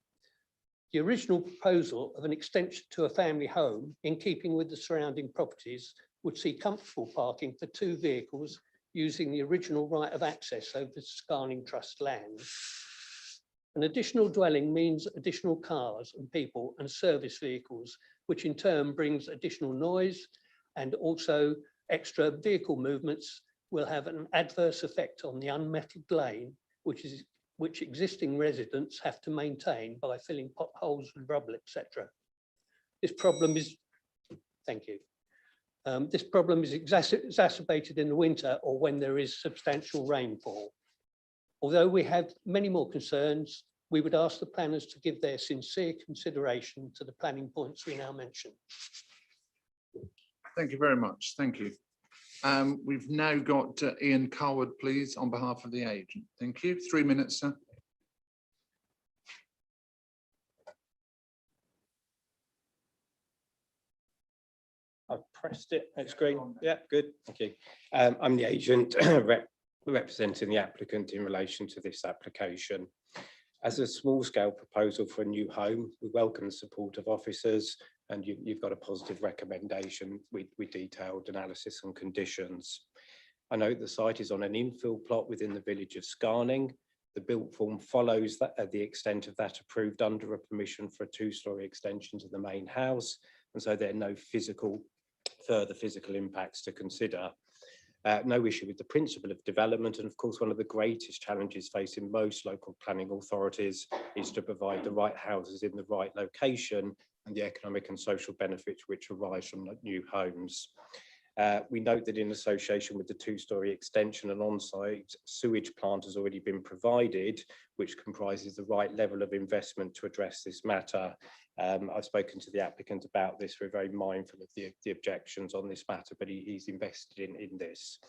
The original proposal of an extension to a family home, in keeping with the surrounding properties, would see comfortable parking for 2 vehicles using the original right of access over the Scarning Trust land. An additional dwelling means additional cars and people and service vehicles, which in turn brings additional noise and also extra vehicle movements will have an adverse effect on the unmetalled lane, which existing residents have to maintain by filling potholes with rubble, etc. This problem is, thank you. This problem is exacerbated in the winter or when there is substantial rainfall. Although we have many more concerns, we would ask the planners to give their sincere consideration to the planning points we now mention. Thank you very much. Thank you. We've now got Ian Carwood, please, on behalf of the agent. Thank you. 3 minutes, sir. I've pressed it. It's green. Yeah, good. Thank you. I'm the agent representing the applicant in relation to this application. As a small-scale proposal for a new home, we welcome the support of officers, and you've got a positive recommendation with detailed analysis and conditions. I note the site is on an infill plot within the village of Scarning. The built form follows that at the extent of that approved under a permission for a 2-storey extension to the main house, and so there are no further physical impacts to consider. No issue with the principle of development, and of course one of the greatest challenges facing most local planning authorities is to provide the right houses in the right location and the economic and social benefits which arise from new homes. We note that in association with the 2-storey extension, an on-site sewage plant has already been provided, which comprises the right level of investment to address this matter. I've spoken to the applicant about this. We're very mindful of the objections on this matter, but he's invested in this.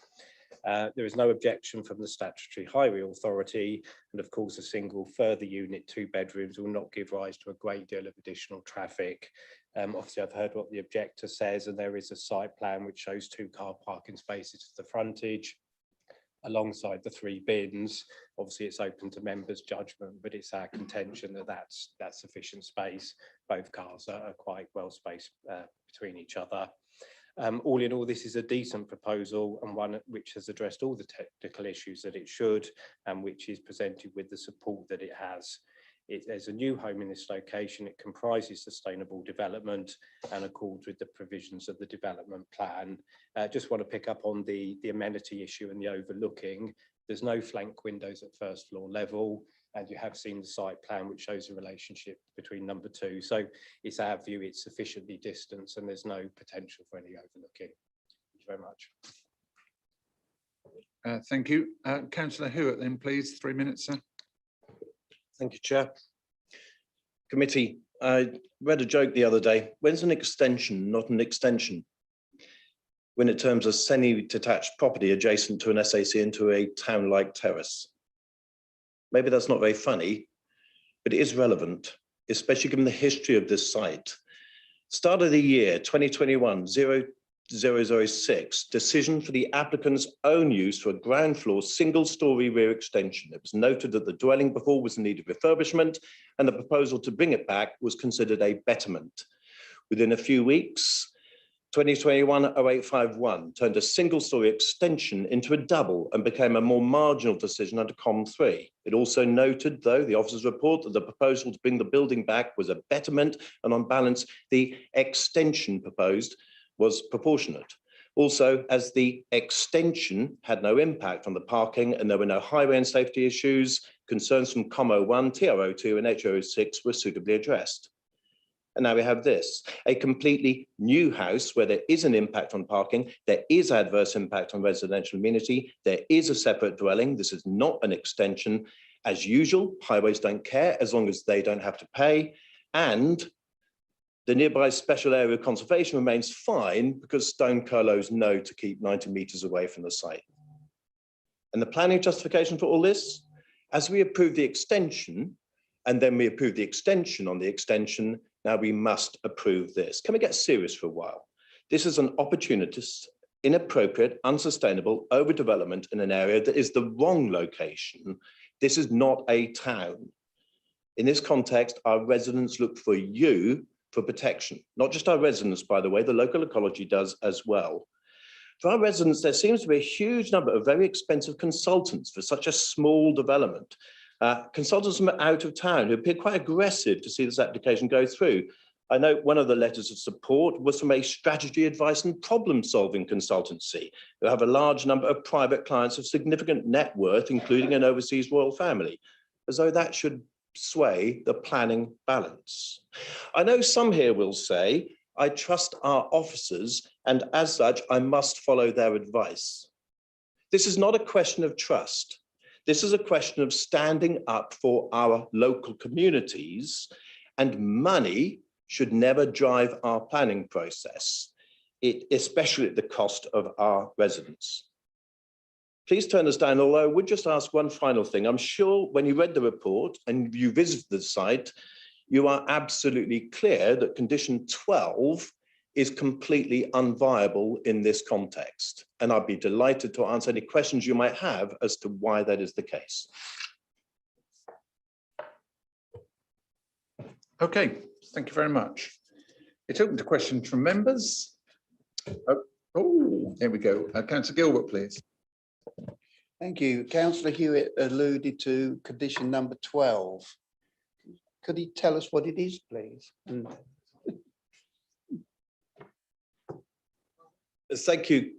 There is no objection from the statutory highway authority, and of course a single further unit, 2 bedrooms, will not give rise to a great deal of additional traffic. Obviously I've heard what the objector says, and there is a site plan which shows 2 car parking spaces to the frontage alongside the 3 bins. Obviously it's open to members' judgment, but it's our contention that that's sufficient space. Both cars are quite well spaced between each other. All in all, this is a decent proposal, and one which has addressed all the technical issues that it should, and which is presented with the support that it has. There's a new home in this location. It comprises sustainable development and accords with the provisions of the development plan. Just want to pick up on the amenity issue and the overlooking. There's no flank windows at first floor level, and you have seen the site plan which shows a relationship between number 2. So it's our view it's sufficiently distanced and there's no potential for any overlooking. Thank you very much. Thank you. Councillor Hewitt then, please. 3 minutes, sir. Thank you, Chair. Committee, I read a joke the other day. When's an extension not an extension? When it terms a semi-detached property adjacent to an SAC into a town-like terrace. Maybe that's not very funny, but it is relevant, especially given the history of this site. Start of the year 2021, 0006, decision for the applicant's own use for a ground floor single-storey rear extension. It was noted that the dwelling before was in need of refurbishment, and the proposal to bring it back was considered a betterment. Within a few weeks, 2021-0851 turned a single-storey extension into a double and became a more marginal decision under COM 3. It also noted, though, the officer's report that the proposal to bring the building back was a betterment, and on balance, the extension proposed was proportionate. Also, as the extension had no impact on the parking and there were no highway and safety issues, concerns from COM 01, TR 02 and HO 06 were suitably addressed. And now we have this, a completely new house where there is an impact on parking, there is adverse impact on residential amenity, there is a separate dwelling, this is not an extension. As usual, highways don't care as long as they don't have to pay, and the nearby special area of conservation remains fine because Stone Curlows know to keep 90 metres away from the site. And the planning justification for all this, as we approve the extension, and then we approve the extension on the extension, now we must approve this. Can we get serious for a while? This is an opportunist, inappropriate, unsustainable overdevelopment in an area that is the wrong location. This is not a town. In this context, our residents look for you for protection. Not just our residents, by the way, the local ecology does as well. For our residents, there seems to be a huge number of very expensive consultants for such a small development. Consultants from out of town who appear quite aggressive to see this application go through. I know one of the letters of support was from a strategy advice and problem solving consultancy who have a large number of private clients of significant net worth, including an overseas royal family, as though that should sway the planning balance. I know some here will say, I trust our officers, and as such, I must follow their advice. This is not a question of trust. This is a question of standing up for our local communities, and money should never drive our planning process, especially at the cost of our residents. Please turn us down, although I would just ask one final thing. I'm sure when you read the report and you visited the site, you are absolutely clear that condition 12 is completely unviable in this context. And I'd be delighted to answer any questions you might have as to why that is the case. Okay, thank you very much. It's open to questions from members. Oh, there we go. Councillor Gilbert, please. Thank you. Councillor Hewitt alluded to condition number 12. Could he tell us what it is, please? Thank you,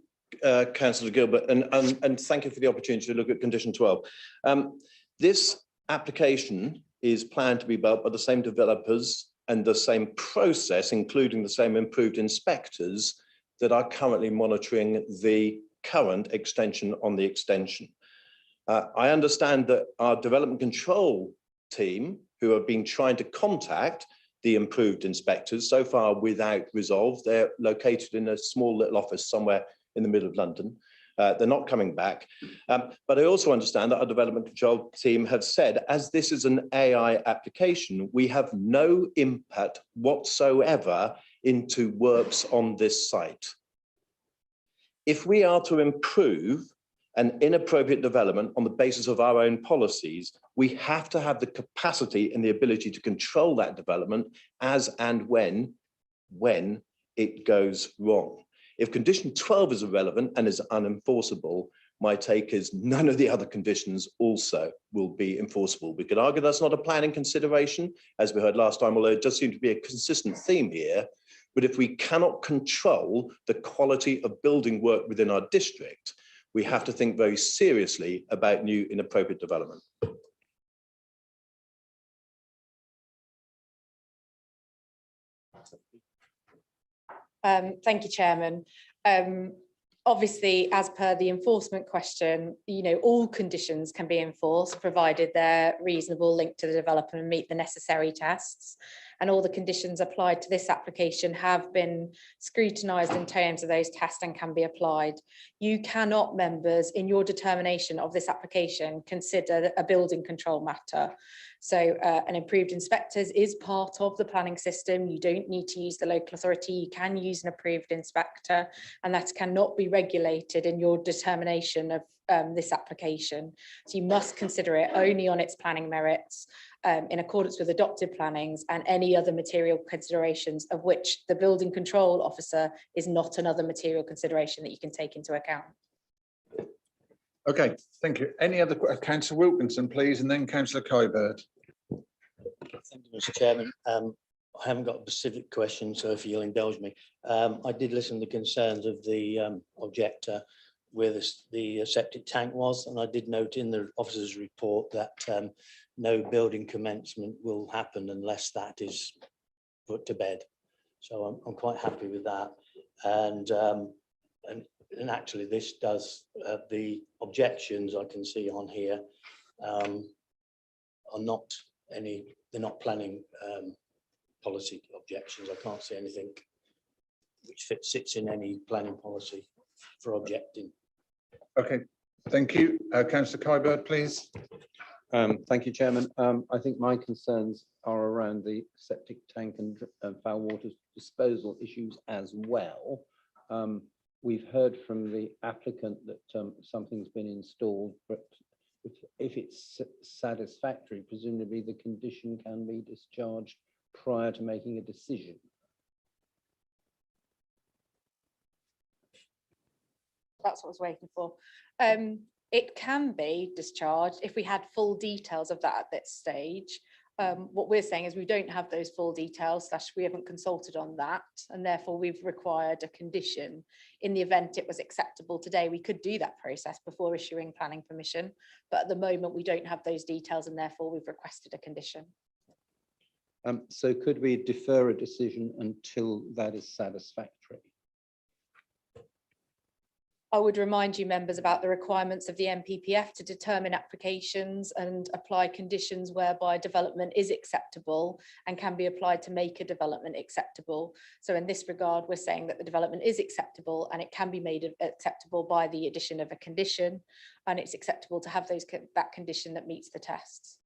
Councillor Gilbert, and thank you for the opportunity to look at condition 12. This application is planned to be built by the same developers and the same process, including the same improved inspectors that are currently monitoring the current extension on the extension. I understand that our development control team, who have been trying to contact the improved inspectors, so far without resolve. They're located in a small little office somewhere in the middle of London. They're not coming back. But I also understand that our development control team have said, as this is an AI application, we have no impact whatsoever into works on this site. If we are to improve an inappropriate development on the basis of our own policies, we have to have the capacity and the ability to control that development as and when it goes wrong. If condition 12 is irrelevant and is unenforceable, my take is none of the other conditions also will be enforceable. We could argue that's not a planning consideration, as we heard last time, although it does seem to be a consistent theme here. But if we cannot control the quality of building work within our district, we have to think very seriously about new inappropriate development. Thank you, Chairman. Obviously, as per the enforcement question, all conditions can be enforced provided they're reasonable, linked to the developer and meet the necessary tests. And all the conditions applied to this application have been scrutinised in terms of those tests and can be applied. You cannot, members, in your determination of this application, consider a building control matter. So an approved inspectors is part of the planning system. You don't need to use the local authority. You can use an approved inspector, and that cannot be regulated in your determination of this application. So you must consider it only on its planning merits, in accordance with adopted plannings and any other material considerations, of which the building control officer is not another material consideration that you can take into account. Okay, thank you. Any other, Councillor Wilkinson, please, and then Councillor Kybird. Thank you, Mr. Chairman. I haven't got a specific question, so if you'll indulge me. I did listen to the concerns of the objector where the septic tank was, and I did note in the officer's report that no building commencement will happen unless that is put to bed. So I'm quite happy with that. And actually this does, the objections I can see on here are not any, they're not planning policy objections. I can't see anything which sits in any planning policy for objecting. Okay, thank you. Councillor Kybird, please. Thank you, Chairman. I think my concerns are around the septic tank and foul water disposal issues as well. We've heard from the applicant that something's been installed, but if it's satisfactory, presumably the condition can be discharged prior to making a decision. That's what I was waiting for. It can be discharged if we had full details of that at this stage. What we're saying is we don't have those full details, / we haven't consulted on that, and therefore we've required a condition. In the event it was acceptable today, we could do that process before issuing planning permission, but at the moment we don't have those details, and therefore we've requested a condition. So could we defer a decision until that is satisfactory? I would remind you members about the requirements of the NPPF to determine applications and apply conditions whereby development is acceptable and can be applied to make a development acceptable. So in this regard, we're saying that the development is acceptable and it can be made acceptable by the addition of a condition, and it's acceptable to have that condition that meets the tests.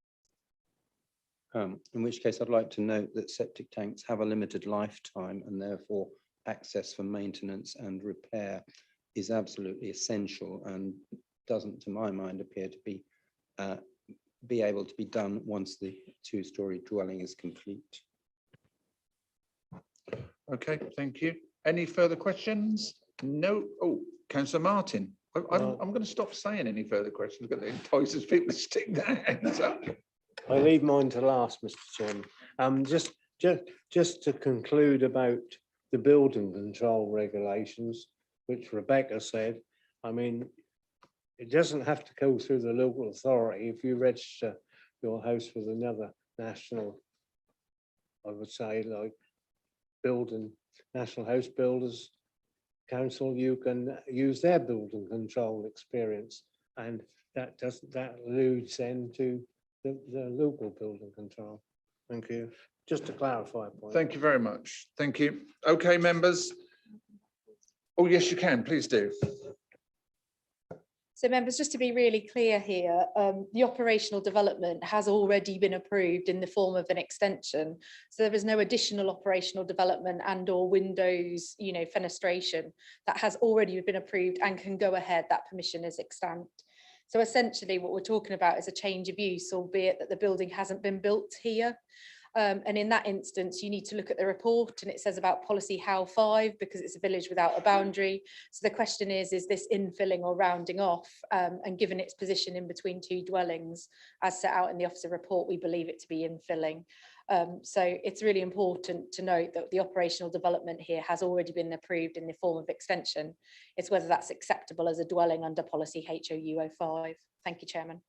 In which case I'd like to note that septic tanks have a limited lifetime, and therefore access for maintenance and repair is absolutely essential and doesn't, to my mind, appear to be able to be done once the two-storey dwelling is complete. Okay, thank you. Any further questions? No. Oh, Councillor Martin. I'm going to stop saying any further questions because it entices people to stick their hands up. I leave mine to last, Mr. Chairman. Just to conclude about the building control regulations, which Rebecca said, I mean, it doesn't have to go through the local authority. If you register your house with another national, I would say, like National House Builders Council, you can use their building control experience, and that alludes then to the local building control. Thank you. Just to clarify a point. Thank you very much. Thank you. Okay, members. Oh, yes, you can. Please do. So members, just to be really clear here, the operational development has already been approved in the form of an extension. So there is no additional operational development and or windows, fenestration that has already been approved and can go ahead. That permission is extant. So essentially what we're talking about is a change of use, albeit that the building hasn't been built here. And in that instance, you need to look at the report, and it says about policy HOW 5 because it's a village without a boundary. So the question is this infilling or rounding off? And given its position in between two dwellings, as set out in the officer report, we believe it to be infilling. So it's really important to note that the operational development here has already been approved in the form of extension. It's whether that's acceptable as a dwelling under policy HOU 05. Thank you, Chairman.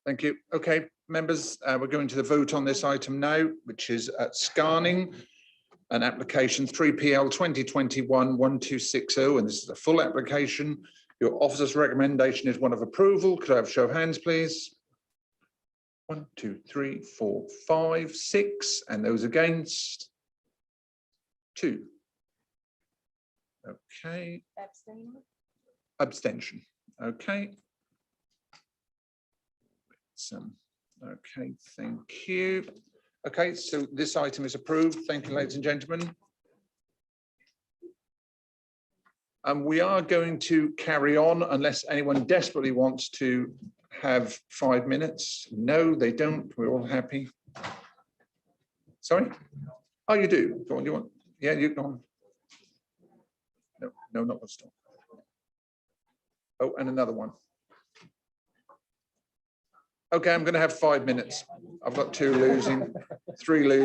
Thank you. Okay, members, we're going to the vote on this item now, which is at Scarning, an application 3PL 2021-1260, and this is a full application. Your officer's recommendation is one of approval. Could I have a show of hands, please? 1, 2, 3, 4, 5, 6, and those against? 2. Okay. Abstention. Okay. Okay, thank you. Okay, so this item is approved. Thank you, ladies and gentlemen. We are going to carry on unless anyone desperately wants to have 5 minutes. No, they don't. We're all happy. Sorry? Oh, you do. Go on, you want? Yeah, you go on. No, not stop. Oh, and another one. Okay, I'm going to have 5 minutes. I've got 2 losing, 3 losing.